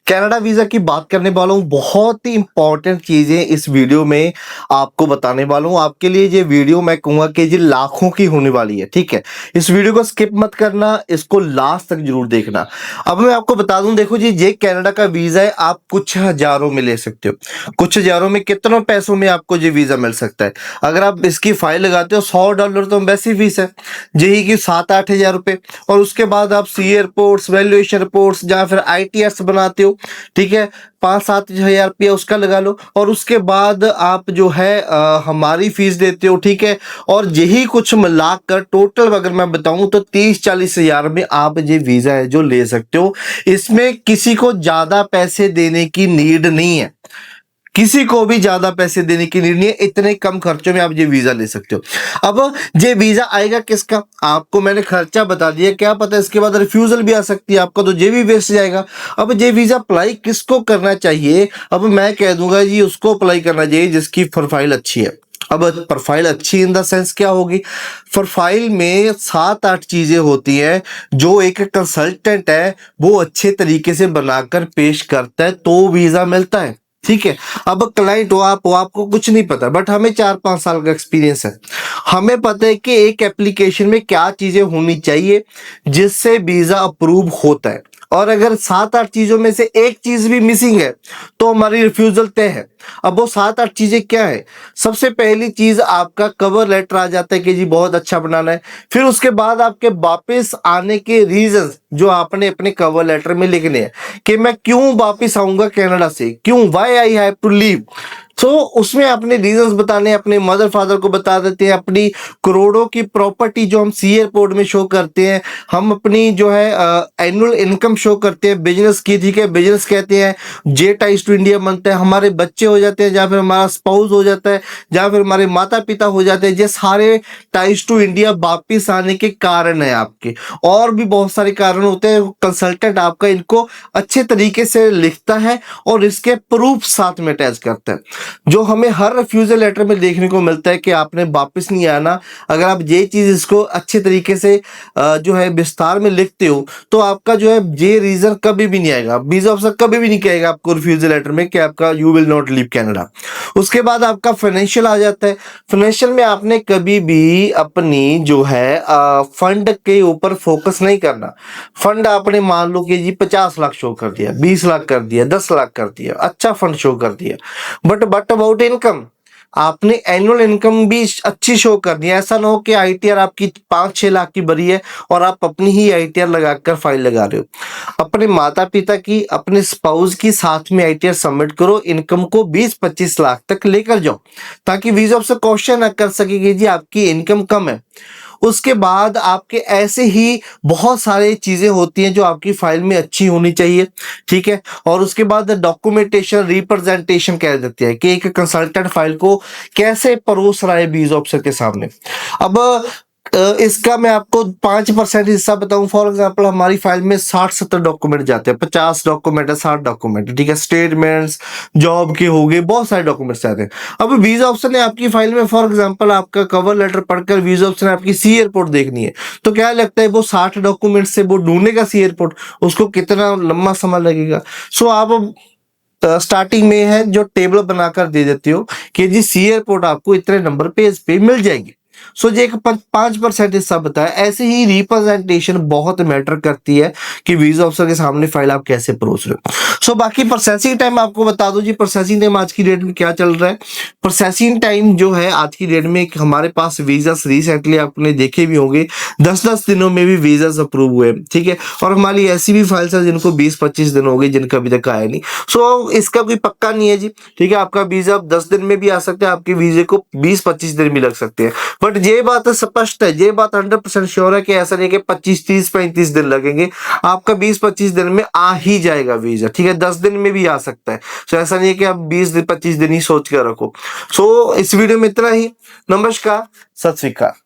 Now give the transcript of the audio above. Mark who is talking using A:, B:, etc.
A: Canada visa की बात करने वाला हूँ। बहुत ही इम्पोर्टेंट चीज़ें इस वीडियो में आपको बताने वाला हूँ। आपके लिए ये वीडियो मैं कहूँगा कि ये लाखों की होने वाली है, ठीक है? इस वीडियो को स्किप मत करना, इसको लास्ट तक ज़रूर देखना। अब मैं आपको बता दूँ, देखो जी, ये कनाडा का वीज़ा है, आप कुछ हज़ारों में ले सकते हो। कुछ हज़ारों में कितनों पैसों में आपको ये वीज़ा मिल सकता है। अगर आप इसकी फ़ाइल लगाते हो $100 तो वैसी फ़ीस है, यही कि 7-8 हज़ार रुपये। और उसके बाद आप सी रिपोर्ट्स, वैल्यूएशन रिपोर्ट्स या फिर ITRs बनाते हो, ठीक है? 5-7 हज़ार रुपया उसका लगा लो और उसके बाद आप जो है हमारी फीस देते हो, ठीक है? और यही कुछ मिलाकर टोटल अगर मैं बताऊं तो 30-40 हज़ार में आप ये वीज़ा है जो ले सकते हो। इसमें किसी को ज़्यादा पैसे देने की नीड नहीं है, किसी को भी ज्यादा पैसे देने की नीड नहीं है। इतने कम खर्चों में आप ये वीजा ले सकते हो। अब ये वीजा आएगा किसका, आपको मैंने खर्चा बता दिया, क्या पता इसके बाद रिफ्यूजल भी आ सकती है आपका, तो ये भी वेस्ट जाएगा। अब ये वीजा अप्लाई किसको करना चाहिए? अब मैं कह दूंगा जी, उसको अप्लाई करना चाहिए जिसकी प्रोफाइल अच्छी है। अब प्रोफाइल अच्छी इन द सेंस क्या होगी? प्रोफाइल में 7-8 चीजें होती हैं जो एक कंसल्टेंट है वो अच्छे तरीके से बनाकर पेश करता है तो वीजा मिलता है, ठीक है? अब क्लाइंट हो आप, आपको कुछ नहीं पता, बट हमें 4-5 साल का एक्सपीरियंस है। हमें पता है कि एक एप्लीकेशन में क्या चीजें होनी चाहिए जिससे वीजा अप्रूव होता है। और अगर 7-8 चीजों में से एक चीज भी मिसिंग है तो हमारी रिफ्यूजल तय है। अब वो 7-8 चीजें क्या है? सबसे पहली चीज आपका कवर लेटर आ जाता है कि जी बहुत अच्छा बनाना है। फिर उसके बाद आपके वापस आने के रीजन जो आपने अपने कवर लेटर में लिखने हैं कि मैं क्यों वापस आऊंगा कनाडा से, क्यों, why I have to leave. तो उसमें अपने रीजंस बताने हैं, अपने मदर फादर को बता देते हैं, अपनी करोड़ों की प्रॉपर्टी जो हम सी एयरपोर्ट में शो करते हैं, हम अपनी जो है एनुअल इनकम शो करते हैं, बिजनेस की, ठीक है? बिजनेस कहते हैं, जे टाइज टू इंडिया बनता है, हमारे बच्चे हो जाते हैं, या फिर हमारा स्पाउस हो जाता है, या फिर हमारे माता पिता हो जाते हैं। ये सारे टाइज टू इंडिया वापिस आने के कारण है आपके। और भी बहुत सारे कारण होते हैं, कंसल्टेंट आपका इनको अच्छे तरीके से लिखता है और इसके प्रूफ साथ में अटैच करता है, जो हमें हर रिफ्यूजल लेटर में देखने को मिलता है कि आपने वापस नहीं आना। अगर आप ये चीज इसको अच्छे तरीके से जो है विस्तार में लिखते हो तो आपका जो है ये रीजन कभी भी नहीं आएगा, वीजा ऑफिसर कभी भी नहीं कहेगा आपको रिफ्यूजल लेटर में कि आपका you will not leave Canada. उसके बाद आपका फाइनेंशियल आ जाता है। फाइनेंशियल में आपने कभी भी अपनी जो है फंड के ऊपर फोकस नहीं करना। फंड आपने मान लो कि जी 50 लाख शो कर दिया, 20 लाख कर दिया, 10 लाख कर दिया, अच्छा फंड शो कर दिया, बट अबाउट इनकम आपने एनुअल इनकम भी अच्छी शो करनी है। ऐसा ना हो कि ITR आपकी 5-6 लाख की भरी है और आप अपनी ही ITR लगाकर फाइल लगा रहे हो। अपने माता पिता की, अपने स्पाउस की साथ में ITR सबमिट करो, इनकम को 20-25 लाख तक लेकर जाओ ताकि वीजा से क्वेश्चन न कर सकेगी जी आपकी इनकम कम है। उसके बाद आपके ऐसे ही बहुत सारी चीजें होती हैं जो आपकी फाइल में अच्छी होनी चाहिए, ठीक है? और उसके बाद डॉक्यूमेंटेशन, रिप्रेजेंटेशन कह देते हैं कि एक कंसल्टेंट फाइल को कैसे परोस रहा है वीजा ऑफिसर के सामने। अब इसका मैं आपको 5% हिस्सा बताऊं। फॉर एग्जांपल हमारी फाइल में 60-70 डॉक्यूमेंट जाते हैं, 50 डॉक्यूमेंट है, 60 डॉक्यूमेंट है, ठीक है? स्टेटमेंट्स, जॉब के हो गए, बहुत सारे डॉक्यूमेंट्स आते हैं। अब वीजा ऑफिसर ने आपकी फाइल में, फॉर एग्जांपल आपका कवर लेटर पढ़कर वीजा ऑफिसर ने आपकी सी एयरपोर्ट देखनी है, तो क्या लगता है वो 60 डॉक्यूमेंट से वो ढूंढेगा सी एयरपोर्ट, उसको कितना लंबा समय लगेगा? सो आप स्टार्टिंग में है जो टेबल बनाकर दे देते हो कि जी सी एयरपोर्ट आपको इतने नंबर पेज पे मिल जाएंगे। सो ये एक 5% हिस्सा बताया। ऐसे ही रिप्रेजेंटेशन बहुत मैटर करती है कि वीजा ऑफिसर के सामने फाइल आप कैसे परोस रहे हो। सो बाकी प्रोसेसिंग टाइम आपको बता दो जी, प्रोसेसिंग टाइम आज की डेट में क्या चल रहा है। प्रोसेसिंग टाइम जो है आज की डेट में, हमारे पास वीजा रिसेंटली आपने देखे भी होंगे 10-10 दिनों में भी वीजा अप्रूव हुए, ठीक है? और हमारी ऐसी भी फाइल्स है जिनको 20-25 दिन हो गए जिनका अभी तक आया नहीं। सो इसका कोई पक्का नहीं है जी, ठीक है? आपका वीजा 10 दिन में भी आ सकता है, आपके वीजे को 20-25 दिन भी लग सकते हैं। बट ये बात स्पष्ट है, ये बात 100% श्योर है कि ऐसा नहीं कि 25, 30, 35 दिन लगेंगे, आपका 20-25 दिन में आ ही जाएगा वीजा, ठीक है? 10 दिन में भी आ सकता है। सो ऐसा नहीं है कि आप 20-25 दिन ही सोच कर रखो। सो इस वीडियो में इतना ही। नमस्कार, सत श्री अकाल।